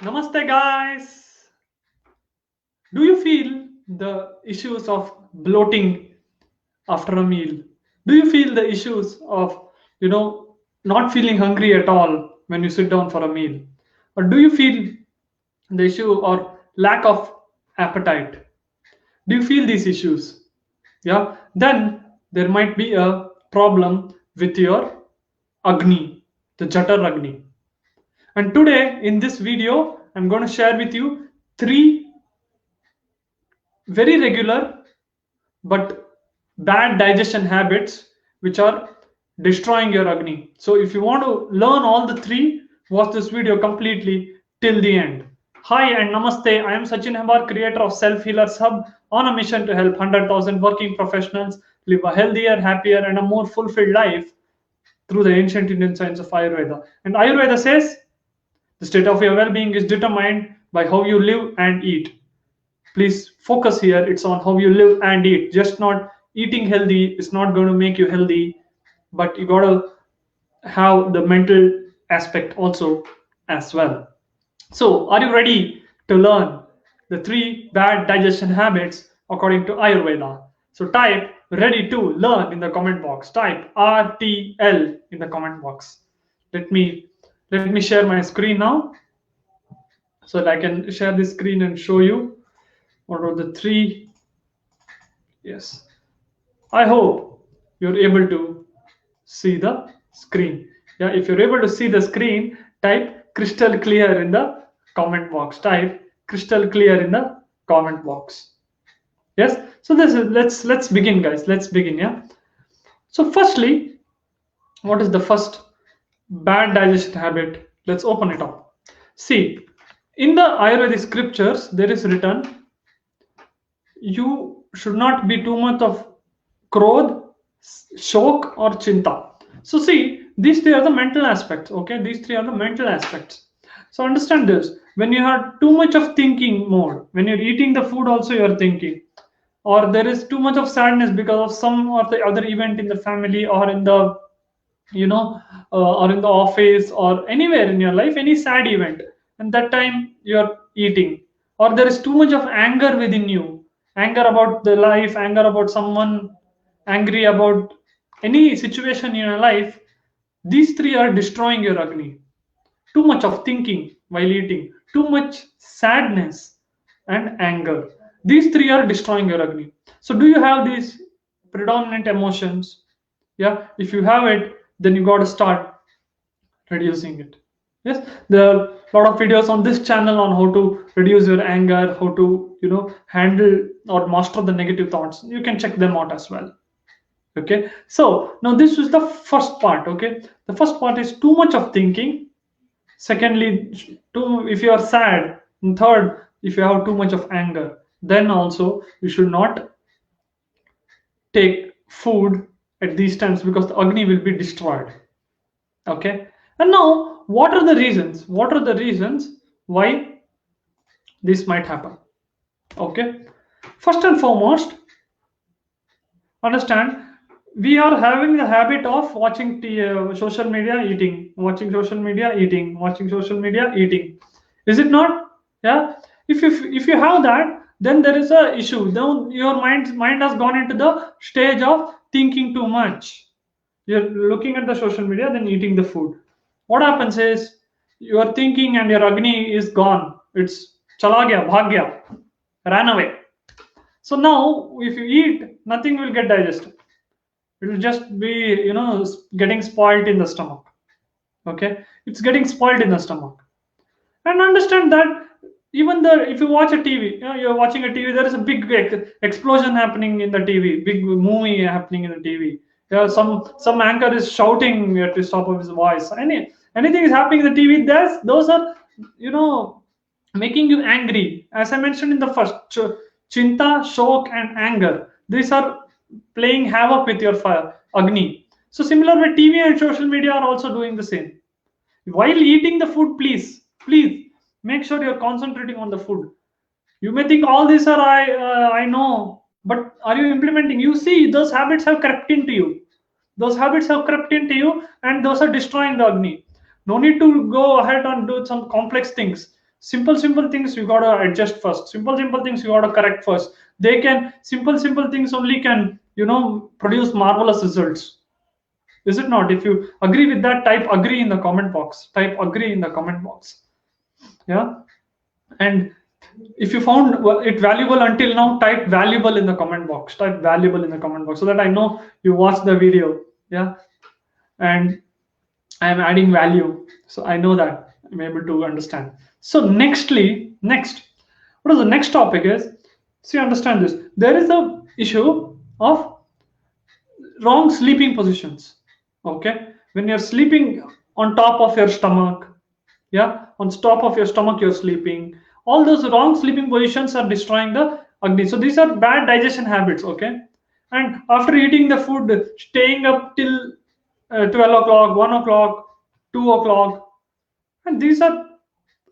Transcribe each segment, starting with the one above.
Namaste, guys. Do you feel the issues of bloating after a meal? Do you feel the issues of, not feeling hungry at all when you sit down for a meal? Or do you feel the issue or lack of appetite? Do you feel these issues? Yeah, then there might be a problem with your Agni, the Jatar Agni. And today in this video, I'm going to share with you three very regular but bad digestion habits which are destroying your Agni. So if you want to learn all the three, watch this video completely till the end. Hi and namaste. I am Sachin Hambar, creator of Self Healers Hub, on a mission to help 100,000 working professionals live a healthier, happier, and a more fulfilled life through the ancient Indian science of Ayurveda. And Ayurveda says the state of your well-being is determined by how you live and eat. Please focus here. It's on how you live and eat. Just not eating healthy is not going to make you healthy, but you got to have the mental aspect also as well. So are you ready to learn the three bad digestion habits according to Ayurveda? So type ready to learn in the comment box. Type RTL in the comment box. Let me share my screen now so that I can share this screen and show you what are the three. Yes, I hope you're able to see the screen. Yeah, if you're able to see the screen, type crystal clear in the comment box. Type crystal clear in the comment box. Yes, so this is let's begin, guys. Let's begin. Yeah. So firstly, what is the first bad digestion habit? Let's open it up. See, in the Ayurvedic scriptures, there is written you should not be too much of krodh, shok, or chinta. So see, these three are the mental aspects. Okay, these three are the mental aspects. So understand this: when you have too much of thinking mode, when you're eating the food, also you're thinking, or there is too much of sadness because of some or the other event in the family or in the or in the office or anywhere in your life, any sad event, and that time you're eating, or there is too much of anger within you, anger about the life, anger about someone, angry about any situation in your life. These three are destroying your Agni. Too much of thinking while eating, too much sadness and anger. These three are destroying your Agni. So, do you have these predominant emotions? Yeah, if you have it, then you got to start reducing it. Yes, there are a lot of videos on this channel on how to reduce your anger, how to handle or master the negative thoughts. You can check them out as well. Okay, so now this is the first part. Okay, the first part is too much of thinking. Secondly, if you are sad. And third, if you have too much of anger, then also you should not take food at these times because the Agni will be destroyed. Okay, and now what are the reasons? What are the reasons why this might happen? Okay, first and foremost, understand we are having the habit of watching social media, eating, watching social media, eating, watching social media, eating. Is it not? Yeah. If you have that, then there is a issue. Then your mind has gone into the stage of thinking too much. You're looking at the social media, then eating the food. What happens is your thinking and your Agni is gone. It's chala gaya, bhag gaya, ran away. So now, if you eat, nothing will get digested. It will just be, getting spoiled in the stomach. Okay, it's getting spoiled in the stomach. And understand that even the if you watch a TV, you're watching a TV, there is a big explosion happening in the TV, big movie happening in the TV. Yeah, some anchor is shouting at the top of his voice. Anything is happening in the TV. Those are you know making you angry. As I mentioned in the first, chinta, shock, and anger. These are playing havoc with your fire, Agni. So similar with TV and social media are also doing the same. While eating the food, please make sure you're concentrating on the food. You may think all these are I know, but are you implementing? You see, those habits have crept into you. Those habits have crept into you, and those are destroying the Agni. No need to go ahead and do some complex things. Simple things you gotta adjust first. Simple things you gotta correct first. They can simple things only can, produce marvelous results. Is it not? If you agree with that, type agree in the comment box. Type agree in the comment box. Yeah. And if you found it valuable until now, type valuable in the comment box. Type valuable in the comment box so that I know you watched the video. Yeah. And I am adding value. So I know that I'm able to understand. So next, what is the next topic is, see, understand this. There is a issue of wrong sleeping positions. Okay. When you're sleeping on top of your stomach, yeah, on top of your stomach you're sleeping, all those wrong sleeping positions are destroying the agni. So these are bad digestion habits. Okay. And after eating the food, staying up till 12 o'clock, 1 o'clock, 2 o'clock, and these are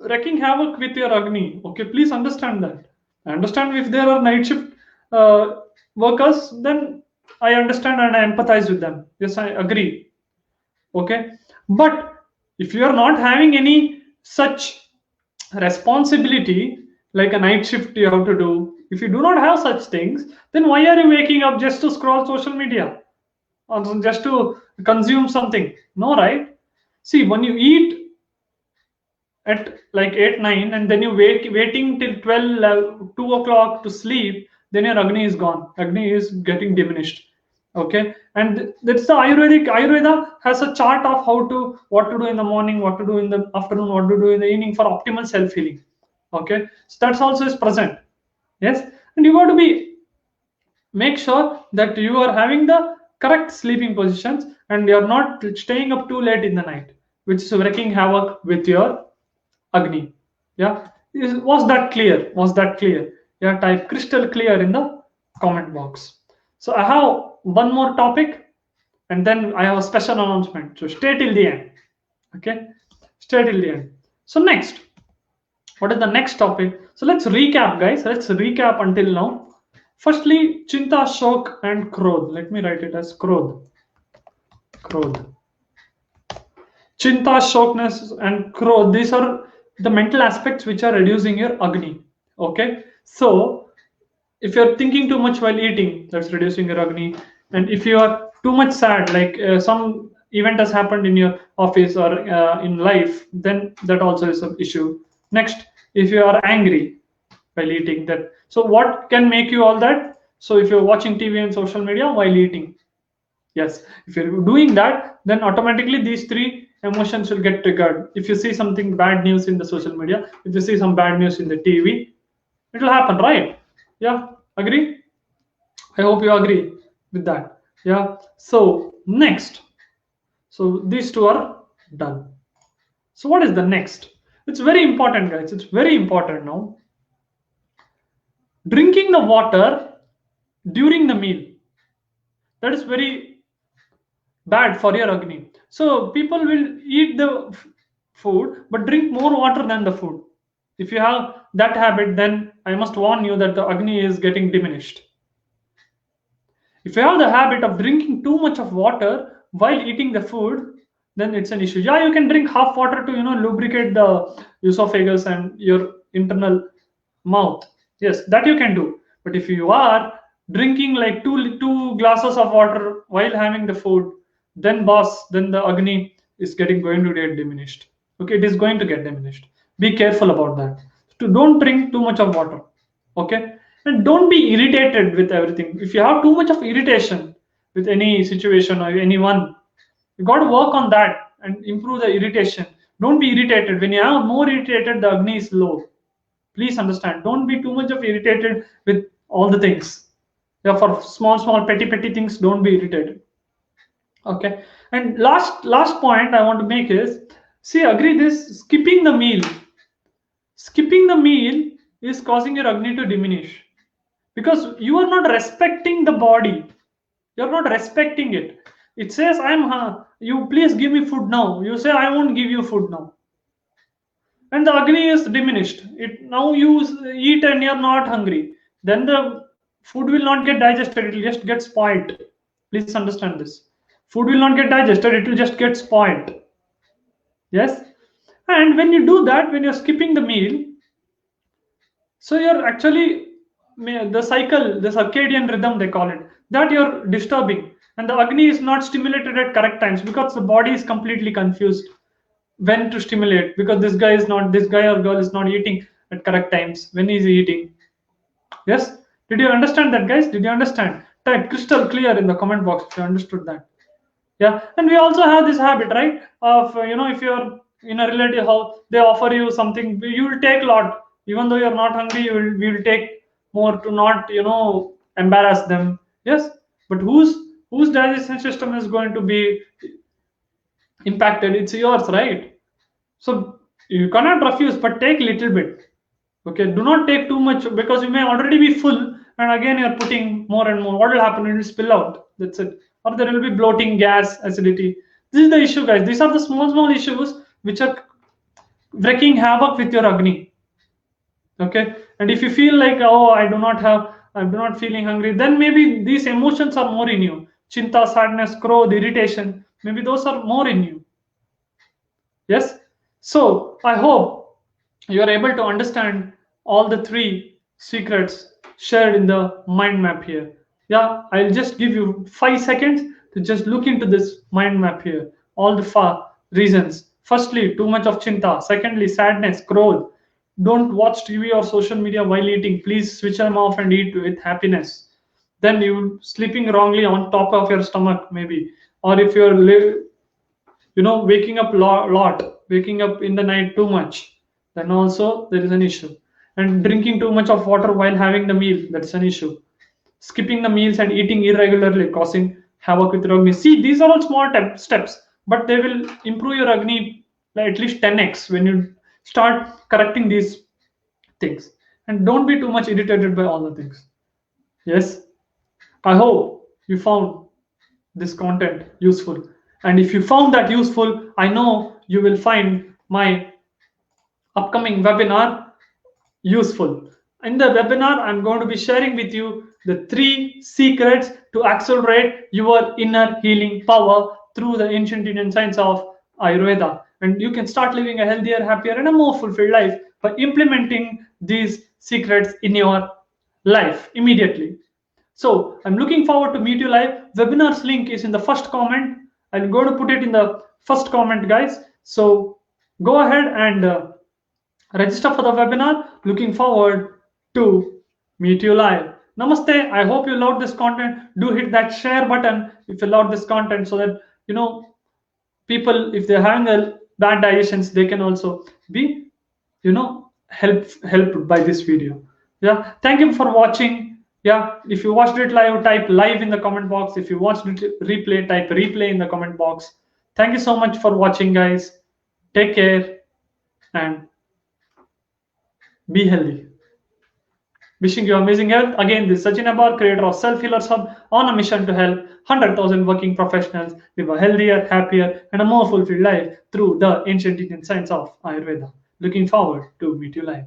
wreaking havoc with your agni. Okay, please understand that. I understand if there are night shift uh, workers, then I understand and I empathize with them. Yes, I agree. Okay, but if you are not having any such responsibility like a night shift you have to do, if you do not have such things, then why are you waking up just to scroll social media or just to consume something? No, right? See, when you eat at like 8 9 and then you waiting till 12 2 o'clock to sleep, then your agni is gone, agni is getting diminished. Okay, and that's the Ayurveda has a chart of what to do in the morning, what to do in the afternoon, what to do in the evening for optimal self healing. Okay, so that's also is present. Yes, and you got to be make sure that you are having the correct sleeping positions and you are not staying up too late in the night, which is wreaking havoc with your agni. Yeah, was that clear? Was that clear? Yeah, type crystal clear in the comment box. So I have one more topic and then I have a special announcement, so stay till the end. Okay, stay till the end. So next, what is the next topic? So let's recap, guys. Let's recap until now. Firstly, chinta, shok and krodh. Let me write it as krodh. Chinta, shokness and krodh, these are the mental aspects which are reducing your agni. Okay, so if you're thinking too much while eating, that's reducing your agni. And if you are too much sad, like some event has happened in your office or in life, then that also is an issue. Next, if you are angry while eating, that, so what can make you all that? So if you're watching TV and social media while eating, yes, if you're doing that, then automatically these three emotions will get triggered. If you see something bad news in the social media, if you see some bad news in the TV, it will happen, right? Yeah, agree? I hope you agree with that. Yeah. So next, so these two are done. So what is the next? It's very important, guys. It's very important now. Drinking the water during the meal. That is very bad for your agni. So people will eat the food but drink more water than the food. If you have that habit, then I must warn you that the agni is getting diminished. If you have the habit of drinking too much of water while eating the food, then it's an issue. Yeah, you can drink half water to lubricate the esophagus and your internal mouth. Yes, that you can do. But if you are drinking like two glasses of water while having the food, then boss, then the agni is going to get diminished. Okay, it is going to get diminished. Be careful about that. Don't drink too much of water. Okay, and don't be irritated with everything. If you have too much of irritation with any situation or anyone, you got to work on that and improve the irritation. Don't be irritated. When you are more irritated, the agni is low. Please understand. Don't be too much of irritated with all the things. Yeah, for small petty things, don't be irritated. Okay. And last point I want to make is, see, agree this, skipping the meal. Skipping the meal is causing your agni to diminish because you are not respecting the body. You're not respecting it. It says, you please give me food now. You say, I won't give you food now. And the agni is diminished. It now you eat and you're not hungry. Then the food will not get digested. It will just get spoiled. Please understand this. Food will not get digested. It will just get spoiled. Yes. And when you do that, when you're skipping the meal, so you're actually the cycle, the circadian rhythm they call it, that you're disturbing, and the Agni is not stimulated at correct times because the body is completely confused when to stimulate, because this guy or girl is not eating at correct times. When is he eating? Yes. Did you understand that, guys? Did you understand? Type crystal clear in the comment box if you understood that. Yeah, and we also have this habit, right, of if you're in a relative house, they offer you something, you will take a lot, even though you're not hungry, we will take more to not embarrass them. Yes, but whose digestion system is going to be impacted? It's yours, right? So you cannot refuse, but take little bit. Okay, do not take too much, because you may already be full, and again you're putting more and more. What will happen? It will spill out. That's it. Or there will be bloating, gas, acidity. This is the issue, guys. These are the small issues which are wreaking havoc with your Agni. Okay, and if you feel like, oh, I'm not feeling hungry, then maybe these emotions are more in you. Chinta, sadness, krodh, irritation. Maybe those are more in you. Yes. So I hope you are able to understand all the three secrets shared in the mind map here. Yeah, I'll just give you 5 seconds to just look into this mind map here. All the reasons. Firstly, too much of chinta. Secondly, sadness, growth. Don't watch TV or social media while eating. Please switch them off and eat with happiness. Then you sleeping wrongly on top of your stomach, maybe. Or if you're waking up lot, waking up in the night too much, then also there is an issue. And drinking too much of water while having the meal, that's an issue. Skipping the meals and eating irregularly, causing havoc with your Agni. See, these are all small steps, but they will improve your Agni by at least 10x when you start correcting these things. And don't be too much irritated by all the things. Yes, I hope you found this content useful. And if you found that useful, I know you will find my upcoming webinar useful. In the webinar, I'm going to be sharing with you the 3 secrets to accelerate your inner healing power through the ancient Indian science of Ayurveda. And you can start living a healthier, happier, and a more fulfilled life by implementing these secrets in your life immediately. So I'm looking forward to meet you live. Webinar's link is in the first comment. I'm going to put it in the first comment, guys. So go ahead and register for the webinar. Looking forward to meet you live. Namaste. I hope you loved this content. Do hit that share button if you loved this content, so that people, if they're having a bad digestions, they can also be helped by this video. Yeah, thank you for watching. Yeah, if you watched it live, type live in the comment box. If you watched it replay, type replay in the comment box. Thank you so much for watching, guys. Take care and be healthy. Wishing you amazing health. Again, this is Sachin Abar, creator of Self Healers Hub, on a mission to help 100,000 working professionals live a healthier, happier, and a more fulfilled life through the ancient Indian science of Ayurveda. Looking forward to meet you live.